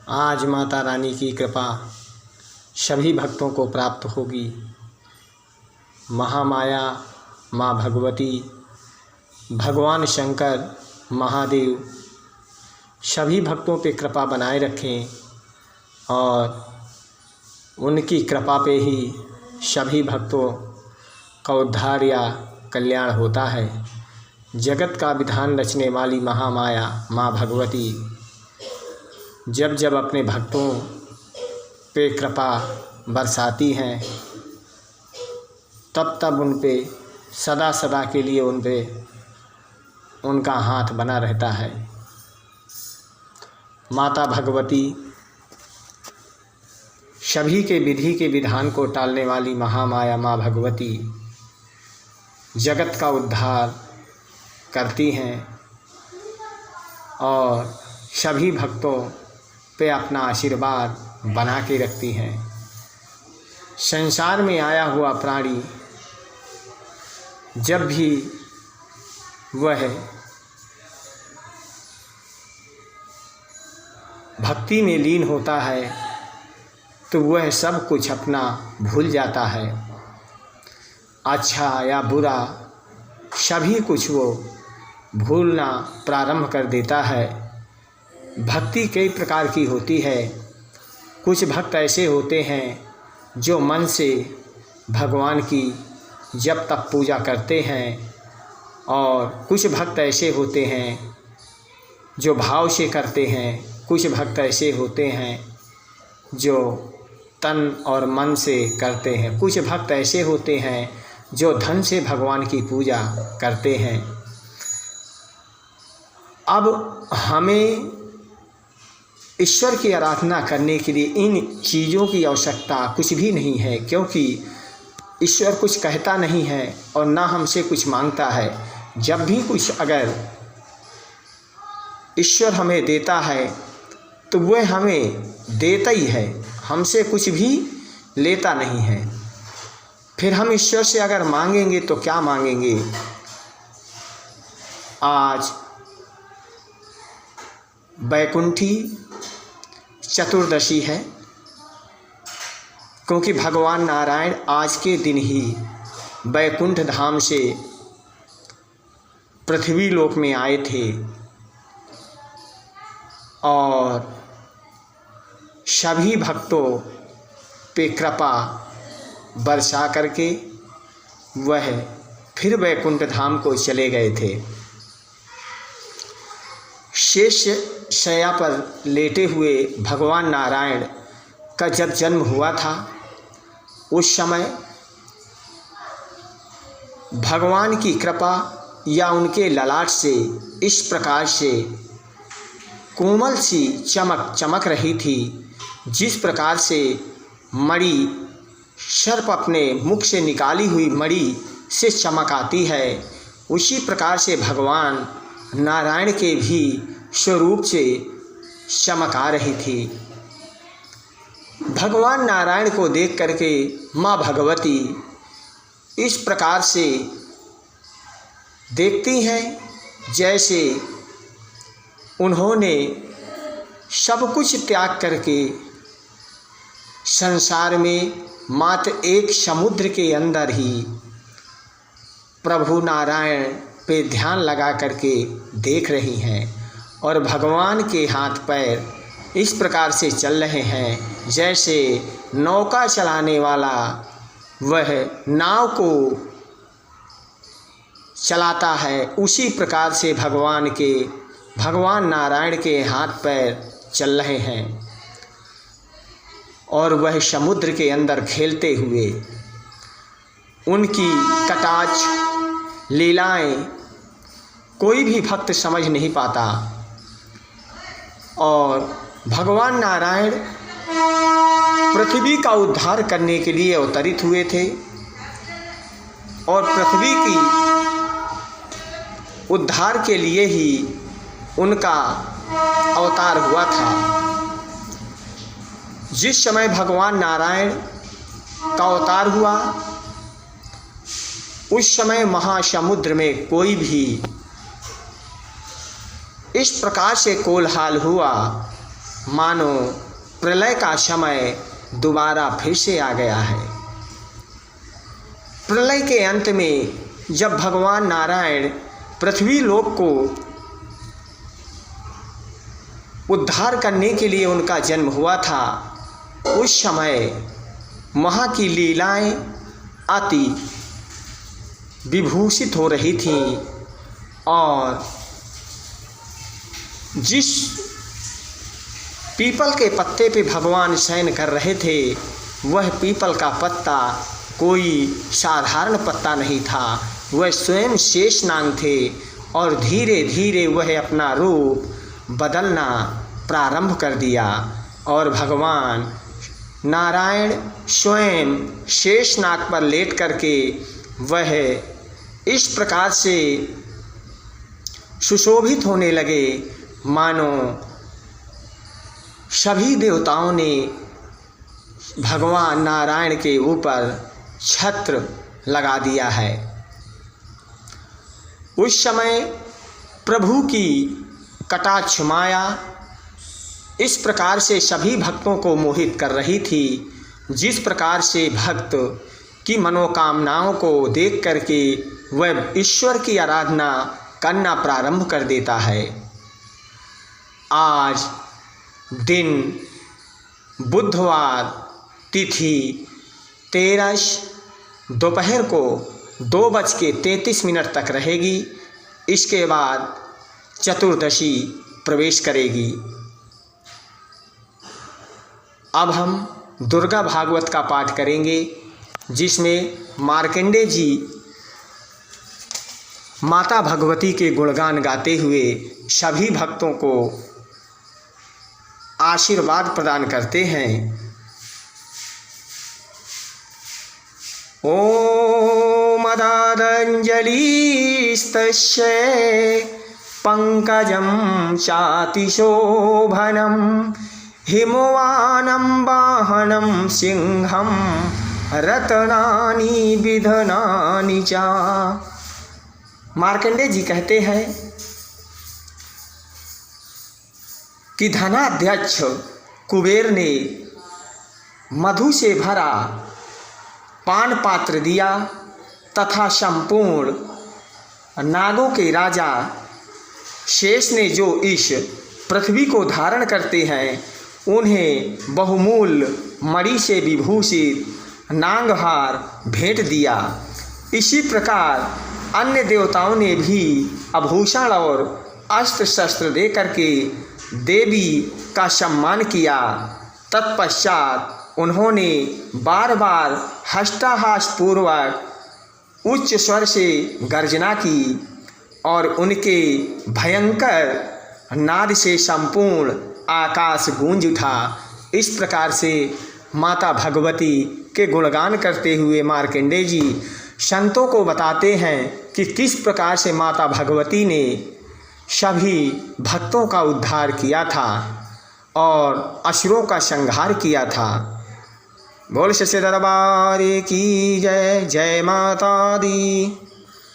आज माता रानी की कृपा सभी भक्तों को प्राप्त होगी। महामाया माँ भगवती, भगवान शंकर, महादेव सभी भक्तों पे कृपा बनाए रखें और उनकी कृपा पे ही सभी भक्तों का उद्धार या कल्याण होता है। जगत का विधान रचने वाली महामाया माँ भगवती जब जब अपने भक्तों पे कृपा बरसाती हैं तब तब उन पे सदा सदा के लिए उन पे उनका हाथ बना रहता है। माता भगवती सभी के विधि के विधान को टालने वाली महामाया माँ भगवती जगत का उद्धार करती हैं और सभी भक्तों पे अपना आशीर्वाद बना के रखती हैं। संसार में आया हुआ प्राणी जब भी वह भक्ति में लीन होता है तो वह सब कुछ अपना भूल जाता है। अच्छा या बुरा सभी कुछ वो भूलना प्रारंभ कर देता है। भक्ति कई प्रकार की होती है। कुछ भक्त ऐसे होते हैं जो मन से भगवान की जब तक पूजा करते हैं और कुछ भक्त ऐसे होते हैं जो भाव से करते हैं। कुछ भक्त ऐसे होते हैं जो तन और मन से करते हैं। कुछ भक्त ऐसे होते हैं जो धन से भगवान की पूजा करते हैं। अब हमें ईश्वर की आराधना करने के लिए इन चीज़ों की आवश्यकता कुछ भी नहीं है, क्योंकि ईश्वर कुछ कहता नहीं है और ना हमसे कुछ मांगता है। जब भी कुछ अगर ईश्वर हमें देता है तो वह हमें देता ही है, हमसे कुछ भी लेता नहीं है। फिर हम ईश्वर से अगर मांगेंगे तो क्या मांगेंगे? आज वैकुंठी चतुर्दशी है, क्योंकि भगवान नारायण आज के दिन ही वैकुंठ धाम से पृथ्वी लोक में आए थे और सभी भक्तों पे कृपा बरसा करके वह फिर वैकुंठ धाम को चले गए थे। शेष शैया पर लेटे हुए भगवान नारायण का जब जन्म हुआ था उस समय भगवान की कृपा या उनके ललाट से इस प्रकार से कोमल सी चमक चमक रही थी, जिस प्रकार से मणि सर्प अपने मुख से निकाली हुई मणि से चमक आती है, उसी प्रकार से भगवान नारायण के भी स्वरूप से चमक आ रही थी। भगवान नारायण को देख करके माँ भगवती इस प्रकार से देखती हैं जैसे उन्होंने सब कुछ त्याग करके संसार में मात्र एक समुद्र के अंदर ही प्रभु नारायण पे ध्यान लगा करके देख रही हैं और भगवान के हाथ पैर इस प्रकार से चल रहे हैं जैसे नौका चलाने वाला वह नाव को चलाता है, उसी प्रकार से भगवान नारायण के हाथ पैर चल रहे हैं और वह समुद्र के अंदर खेलते हुए उनकी कटाक्ष लीलाएं कोई भी भक्त समझ नहीं पाता। और भगवान नारायण पृथ्वी का उद्धार करने के लिए अवतरित हुए थे और पृथ्वी की उद्धार के लिए ही उनका अवतार हुआ था। जिस समय भगवान नारायण का अवतार हुआ उस समय महासमुद्र में कोई भी इस प्रकार से कोलाहल हुआ मानो प्रलय का समय दोबारा फिर से आ गया है। प्रलय के अंत में जब भगवान नारायण पृथ्वी लोक को उद्धार करने के लिए उनका जन्म हुआ था, उस समय वहाँ की लीलाएं अति विभूषित हो रही थीं और जिस पीपल के पत्ते पे भगवान शयन कर रहे थे वह पीपल का पत्ता कोई साधारण पत्ता नहीं था, वह स्वयं शेषनाग थे और धीरे धीरे वह अपना रूप बदलना प्रारंभ कर दिया और भगवान नारायण स्वयं शेषनाग पर लेट करके वह इस प्रकार से सुशोभित होने लगे मानो सभी देवताओं ने भगवान नारायण के ऊपर छत्र लगा दिया है। उस समय प्रभु की कटाक्ष माया इस प्रकार से सभी भक्तों को मोहित कर रही थी, जिस प्रकार से भक्त की मनोकामनाओं को देख करके वह ईश्वर की आराधना करना प्रारंभ कर देता है। आज दिन बुधवार, तिथि 13 दोपहर को 2:33 तक रहेगी। इसके बाद चतुर्दशी प्रवेश करेगी। अब हम दुर्गा भागवत का पाठ करेंगे, जिसमें मार्कंडेय जी माता भगवती के गुणगान गाते हुए सभी भक्तों को आशीर्वाद प्रदान करते हैं। ओम मदादंजलिस्तस्य पंकजं चातिशोभनं हिमवानं वाहनं सिंहं रत्नानि विधनानि च। मार्कंडेय जी कहते हैं कि धनाध्यक्ष कुबेर ने मधु से भरा पान पात्र दिया तथा संपूर्ण नागों के राजा शेष ने जो इस पृथ्वी को धारण करते हैं उन्हें बहुमूल्य मणि से विभूषित नागहार भेंट दिया। इसी प्रकार अन्य देवताओं ने भी आभूषण और अस्त्र शस्त्र दे करके देवी का सम्मान किया। तत्पश्चात उन्होंने बार बार हष्टाहासपूर्वक उच्च स्वर से गर्जना की और उनके भयंकर नाद से संपूर्ण आकाश गूंज उठा। इस प्रकार से माता भगवती के गुणगान करते हुए मार्कंडेय जी संतों को बताते हैं कि किस प्रकार से माता भगवती ने सभी भक्तों का उद्धार किया था और असुरों का संहार किया था। बोल सच्चे दरबार की जय। जय माता दी।